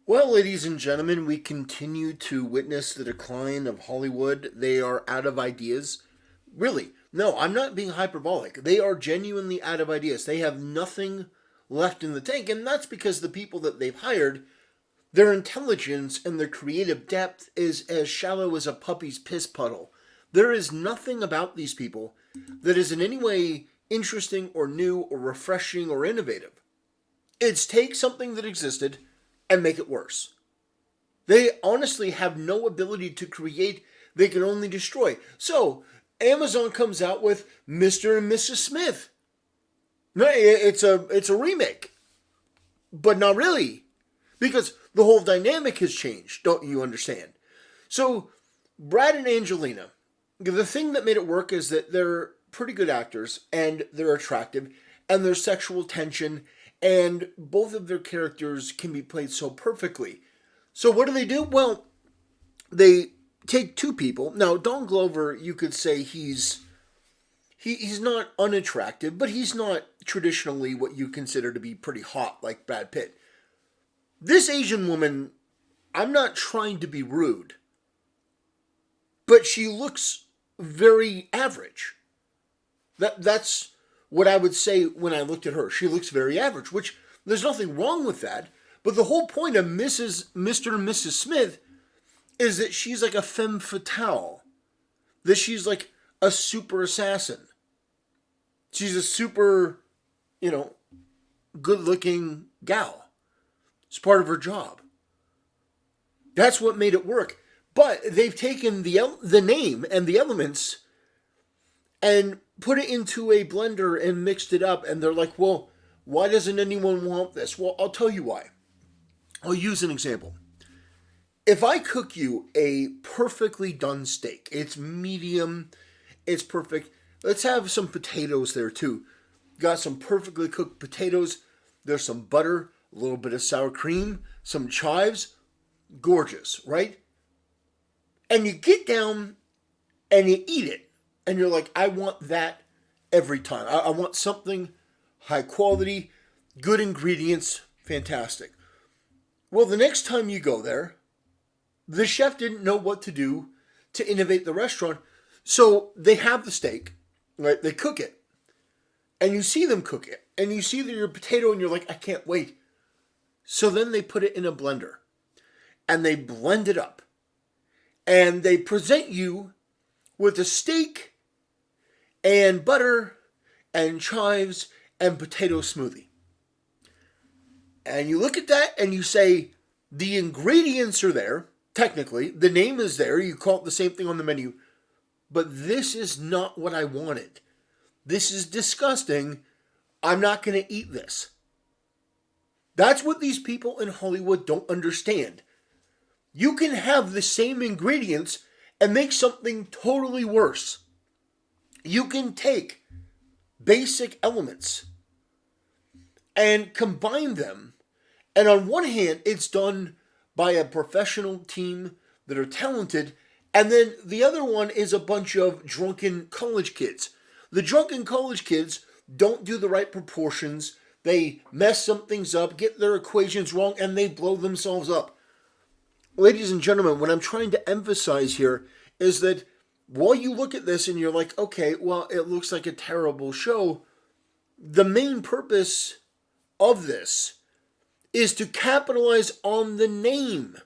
Well, ladies and gentlemen, we continue to witness the decline of Hollywood. They are out of ideas. Really, no, I'm not being hyperbolic. They are genuinely out of ideas. They have nothing left in the tank, and that's because the people that they've hired, their intelligence and their creative depth is as shallow as a puppy's piss puddle. There is nothing about these people that is in any way interesting or new or refreshing or innovative. It's take something that existed and make it worse. They honestly have no ability to create, they can only destroy. So, Amazon comes out with Mr. and Mrs. Smith. No, it's a remake, but not really, because the whole dynamic has changed, don't you understand? So, Brad and Angelina, the thing that made it work is that they're pretty good actors and they're attractive and there's sexual tension and both of their characters can be played so perfectly. So what do? Well, they take two people. Now, Don Glover, you could say he's not unattractive, but he's not traditionally what you consider to be pretty hot like Brad Pitt. This Asian woman, I'm not trying to be rude, but she looks very average. That's what I would say when I looked at her. She looks very average, which there's nothing wrong with that. But the whole point of Mr. and Mrs. Smith is that she's like a femme fatale. That she's like a super assassin. She's a super, you know, good looking gal. It's part of her job. That's what made it work. But they've taken the name and the elements and put it into a blender and mixed it up. And they're like, well, why doesn't anyone want this? Well, I'll tell you why. I'll use an example. If I cook you a perfectly done steak, it's medium, it's perfect. Let's have some potatoes there too. Got some perfectly cooked potatoes. There's some butter, a little bit of sour cream, some chives. Gorgeous, right? And you get down and you eat it. And you're like, I want that every time. I want something high quality, good ingredients, fantastic. Well, the next time you go there, the chef didn't know what to do to innovate the restaurant. So they have the steak, right? They cook it. And you see them cook it. And you see your potato and you're like, I can't wait. So then they put it in a blender. And they blend it up. And they present you with a steak and butter and chives and potato smoothie. And you look at that and you say, the ingredients are there, technically. The name is there. You call it the same thing on the menu. But this is not what I wanted. This is disgusting. I'm not going to eat this. That's what these people in Hollywood don't understand. You can have the same ingredients and make something totally worse. You can take basic elements and combine them. And on one hand, it's done by a professional team that are talented. And then the other one is a bunch of drunken college kids. The drunken college kids don't do the right proportions. They mess some things up, get their equations wrong, and they blow themselves up. Ladies and gentlemen, what I'm trying to emphasize here is that while you look at this and you're like, okay, well, it looks like a terrible show, the main purpose of this is to capitalize on the name.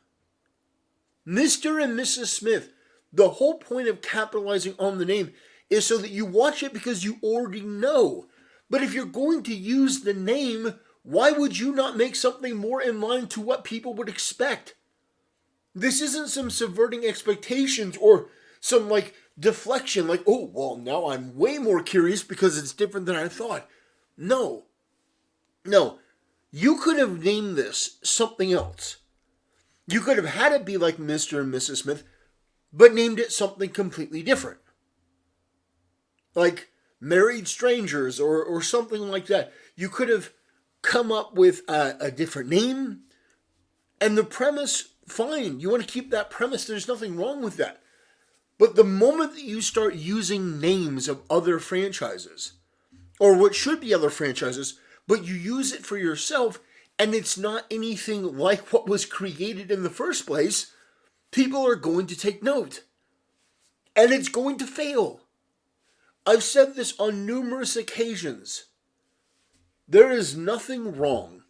Mr. and Mrs. Smith, the whole point of capitalizing on the name is so that you watch it because you already know. But if you're going to use the name, why would you not make something more in line to what people would expect? This isn't some subverting expectations or some like deflection, like, oh, well, now I'm way more curious because it's different than I thought. No. You could have named this something else. You could have had it be like Mr. and Mrs. Smith, but named it something completely different. Like Married Strangers or something like that. You could have come up with a different name. And the premise, fine. You want to keep that premise. There's nothing wrong with that. But the moment that you start using names of other franchises, or what should be other franchises, but you use it for yourself, and it's not anything like what was created in the first place, people are going to take note. And it's going to fail. I've said this on numerous occasions. There is nothing wrong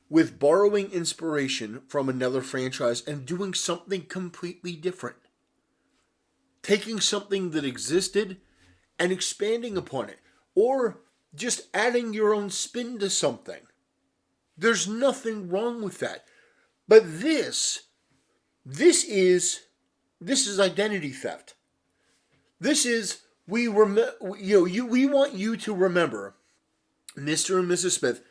with borrowing inspiration from another franchise and doing something completely different. Taking something that existed and expanding upon it. Or just adding your own spin to something. There's nothing wrong with that. But this is identity theft. This is we want you to remember Mr. and Mrs. Smith,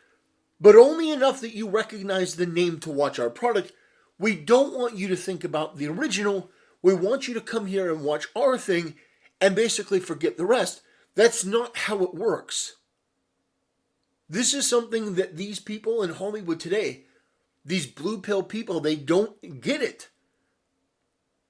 but only enough that you recognize the name to watch our product. We don't want you to think about the original. We want you to come here and watch our thing and basically forget the rest. That's not how it works. This is something that these people in Hollywood today, these blue pill people, they don't get it.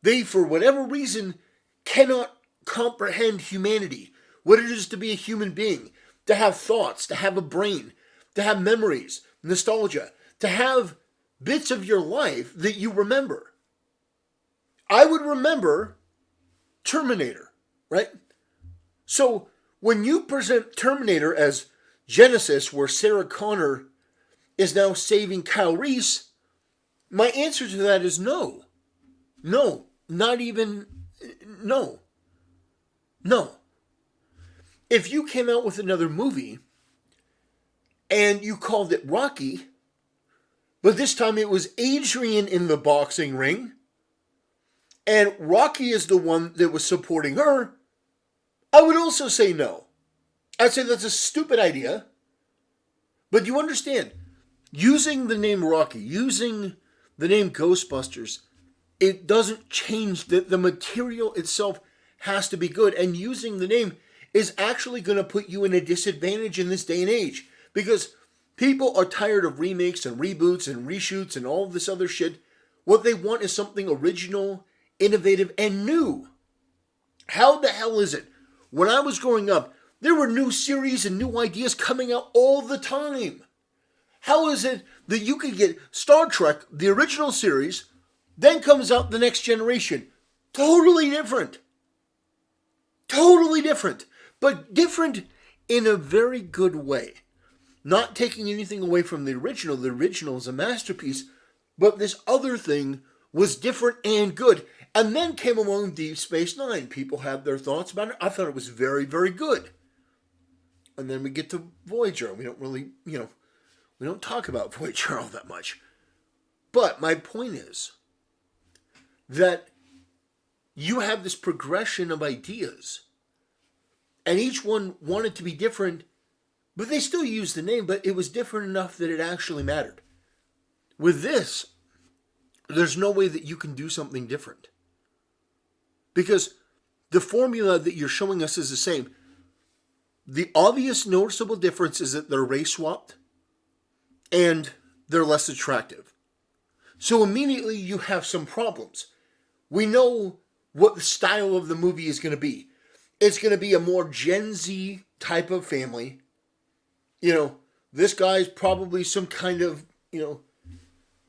They, for whatever reason, cannot comprehend humanity, what it is to be a human being, to have thoughts, to have a brain, to have memories, nostalgia, to have bits of your life that you remember. I would remember Terminator, right? So when you present Terminator as Genesis, where Sarah Connor is now saving Kyle Reese, my answer to that is no. No. Not even, no. No. If you came out with another movie and you called it Rocky, but this time it was Adrian in the boxing ring, and Rocky is the one that was supporting her, I would also say no. I'd say that's a stupid idea. But you understand, using the name Rocky, using the name Ghostbusters, it doesn't change that the material itself has to be good. And using the name is actually going to put you in a disadvantage in this day and age. Because people are tired of remakes and reboots and reshoots and all this other shit. What they want is something original, innovative, and new. How the hell is it? When I was growing up, there were new series and new ideas coming out all the time. How is it that you could get Star Trek, the original series, then comes out the next generation? Totally different. Totally different. But different in a very good way. Not taking anything away from the original. The original is a masterpiece. But this other thing was different and good. And then came along Deep Space Nine. People had their thoughts about it. I thought it was very, very good. And then we get to Voyager. We don't really, we don't talk about Voyager all that much. But my point is that you have this progression of ideas. And each one wanted to be different, but they still used the name, but it was different enough that it actually mattered. With this, there's no way that you can do something different. Because the formula that you're showing us is the same. The obvious noticeable difference is that they're race swapped and they're less attractive. So immediately you have some problems. We know what the style of the movie is going to be. It's going to be a more Gen Z type of family. This guy's probably some kind of,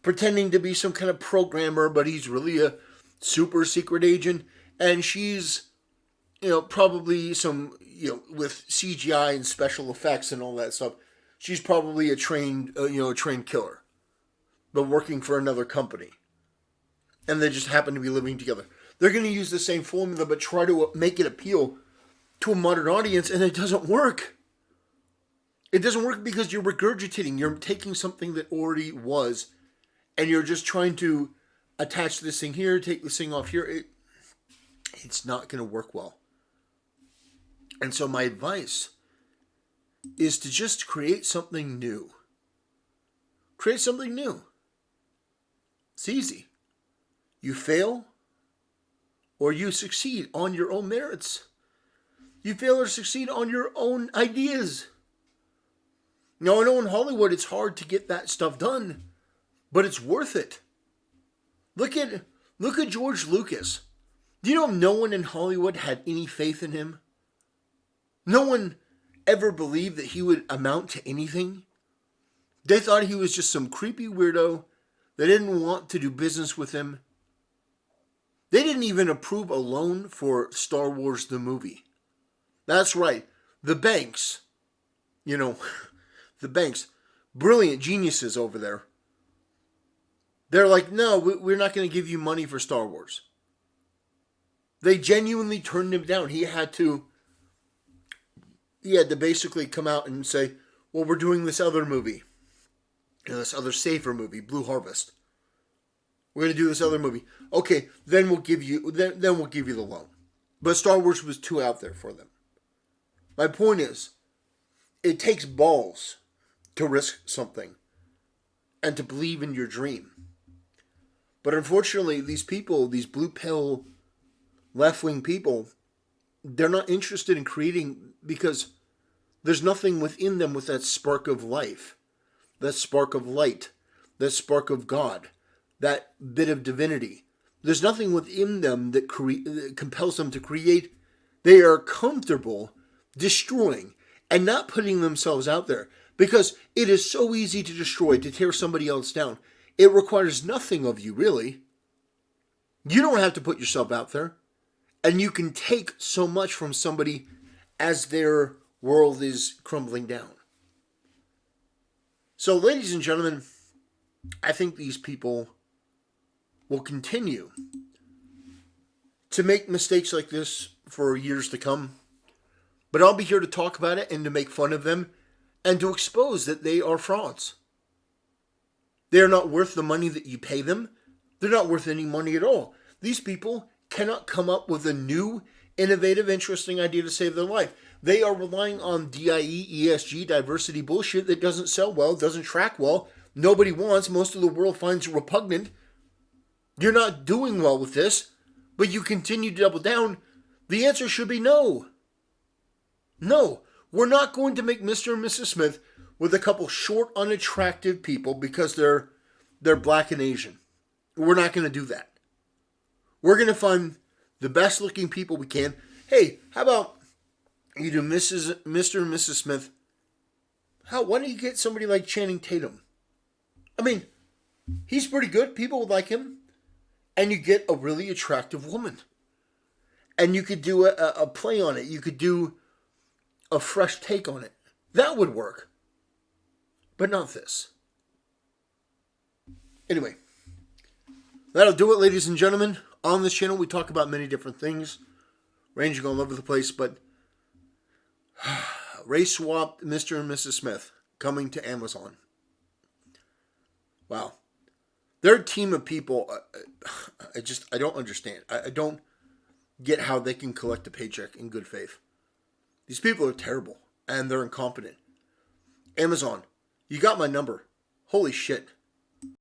pretending to be some kind of programmer, but he's really a super secret agent. And she's, probably some, with CGI and special effects and all that stuff, she's probably a trained killer, but working for another company. And they just happen to be living together. They're going to use the same formula, but try to make it appeal to a modern audience, and it doesn't work. It doesn't work because you're regurgitating. You're taking something that already was, and you're just trying to attach this thing here, take this thing off here. It's not going to work well. And so my advice is to just create something new. Create something new. It's easy. You fail or you succeed on your own merits. You fail or succeed on your own ideas. Now, I know in Hollywood it's hard to get that stuff done, but it's worth it. Look at George Lucas. Do you know no one in Hollywood had any faith in him? No one ever believed that he would amount to anything. They thought he was just some creepy weirdo. They didn't want to do business with him. They didn't even approve a loan for Star Wars the movie. That's right. The banks, you know, the banks, brilliant geniuses over there. They're like, no, we're not going to give you money for Star Wars. They genuinely turned him down. He had to basically come out and say, well, we're doing this other movie. This other safer movie, Blue Harvest. We're going to do this other movie. Okay, then we'll give you the loan. But Star Wars was too out there for them. My point is, it takes balls to risk something and to believe in your dream. But unfortunately, these people, these blue pill, left-wing people, they're not interested in creating because there's nothing within them with that spark of life, that spark of light, that spark of God, that bit of divinity. There's nothing within them that compels them to create. They are comfortable destroying and not putting themselves out there because it is so easy to destroy, to tear somebody else down. It requires nothing of you, really. You don't have to put yourself out there. And you can take so much from somebody as their world is crumbling down. So, ladies and gentlemen, I think these people will continue to make mistakes like this for years to come. But I'll be here to talk about it and to make fun of them and to expose that they are frauds. They are not worth the money that you pay them. They're not worth any money at all. These people cannot come up with a new, innovative, interesting idea to save their life. They are relying on DIE, ESG, diversity bullshit that doesn't sell well, doesn't track well, nobody wants, most of the world finds repugnant. You're not doing well with this, but you continue to double down. The answer should be no. No, we're not going to make Mr. and Mrs. Smith with a couple short, unattractive people because they're black and Asian. We're not going to do that. We're going to find the best looking people we can. Hey, how about you do Mr. and Mrs. Smith? Why don't you get somebody like Channing Tatum? I mean, he's pretty good. People would like him. And you get a really attractive woman. And you could do a play on it. You could do a fresh take on it. That would work. But not this. Anyway, that'll do it, ladies and gentlemen. On this channel, we talk about many different things, ranging all over the place, but race swapped Mr. and Mrs. Smith coming to Amazon. Wow. They're a team of people, I don't understand. I don't get how they can collect a paycheck in good faith. These people are terrible, and they're incompetent. Amazon, you got my number. Holy shit.